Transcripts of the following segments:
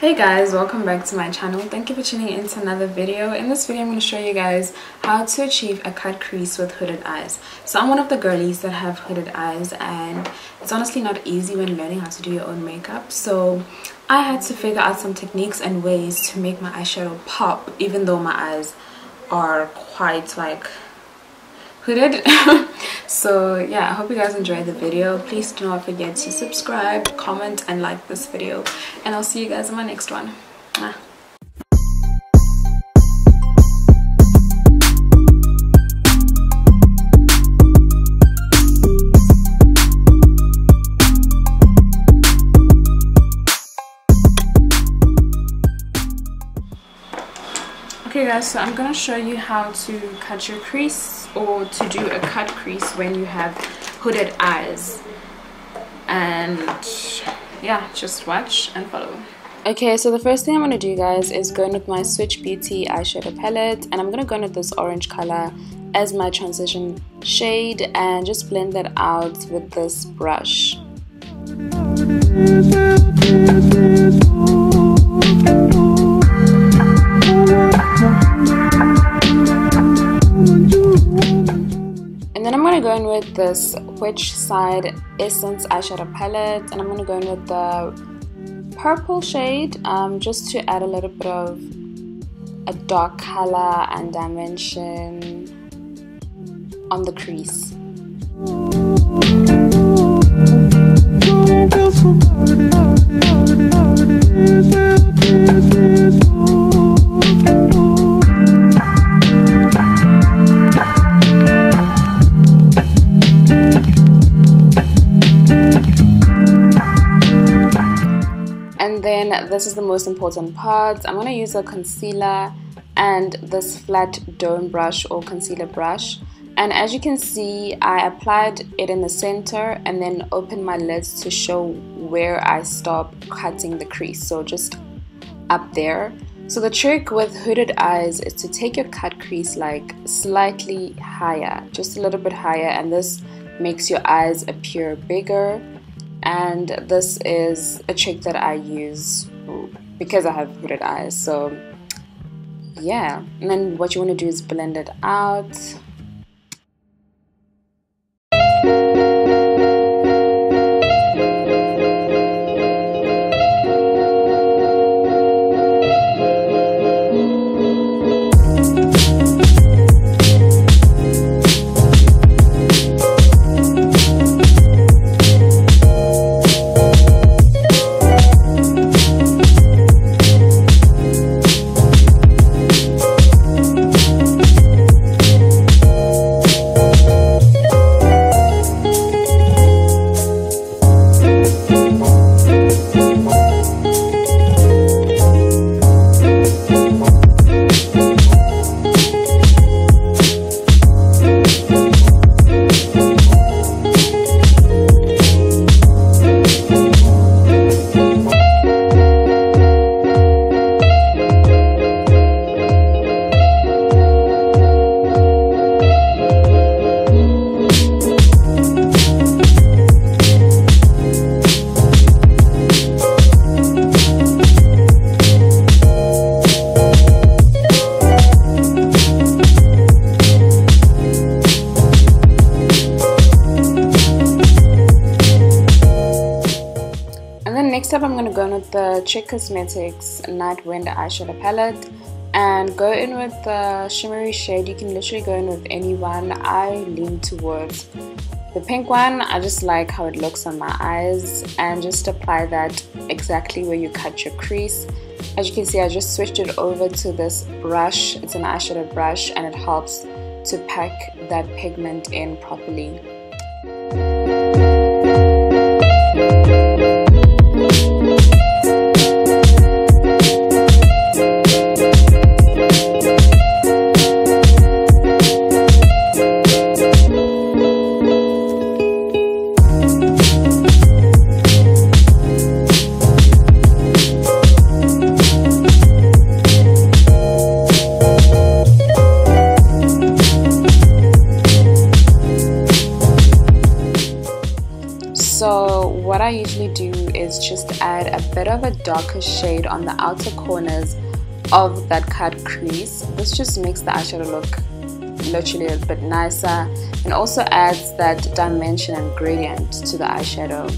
Hey guys, welcome back to my channel. Thank you for tuning in to another video. In this video I'm going to show you guys how to achieve a cut crease with hooded eyes. So I'm one of the girlies that have hooded eyes, and it's honestly not easy when learning how to do your own makeup. So I had to figure out some techniques and ways to make my eyeshadow pop even though my eyes are quite like hooded. So yeah, I hope you guys enjoyed the video. Please do not forget to subscribe, comment and like this video, and I'll see you guys in my next one. Mwah. Okay guys, so I'm gonna show you how to cut your crease, or to do a cut crease when you have hooded eyes. And yeah, just watch and follow. Okay, so the first thing I'm gonna do, guys, is go in with my Swiitch Beauty eyeshadow palette, and I'm gonna go in with this orange color as my transition shade and just blend that out with this brush. And then I'm going to go in with this Swiitch Side Essence eyeshadow palette, and I'm going to go in with the purple shade just to add a little bit of a dark color and dimension on the crease. And then this is the most important part. I'm going to use a concealer and this flat dome brush or concealer brush, and as you can see, I applied it in the center and then opened my lids to show where I stop cutting the crease, so just up there. So the trick with hooded eyes is to take your cut crease like slightly higher, just a little bit higher, and this makes your eyes appear bigger. And this is a trick that I use because I have hooded eyes. So yeah, and then what you want to do is blend it out. Next up, I'm going to go in with the Chick Cosmetics Nightwind eyeshadow palette and go in with the shimmery shade. You can literally go in with any one. I lean towards the pink one. I just like how it looks on my eyes, and just apply that exactly where you cut your crease. As you can see, I just switched it over to this brush. It's an eyeshadow brush, and it helps to pack that pigment in properly. add a bit of a darker shade on the outer corners of that cut crease. This just makes the eyeshadow look literally a bit nicer and also adds that dimension and gradient to the eyeshadow.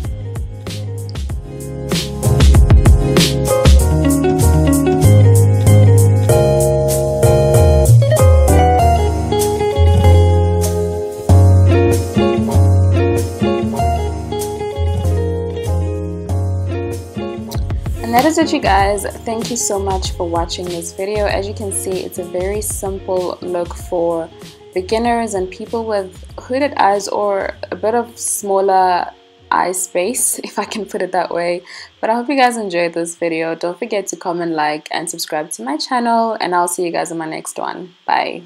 And that is it, you guys. Thank you so much for watching this video. As you can see, it's a very simple look for beginners and people with hooded eyes or a bit of smaller eye space, if I can put it that way. But I hope you guys enjoyed this video. Don't forget to comment, like, and subscribe to my channel, and I'll see you guys in my next one. Bye.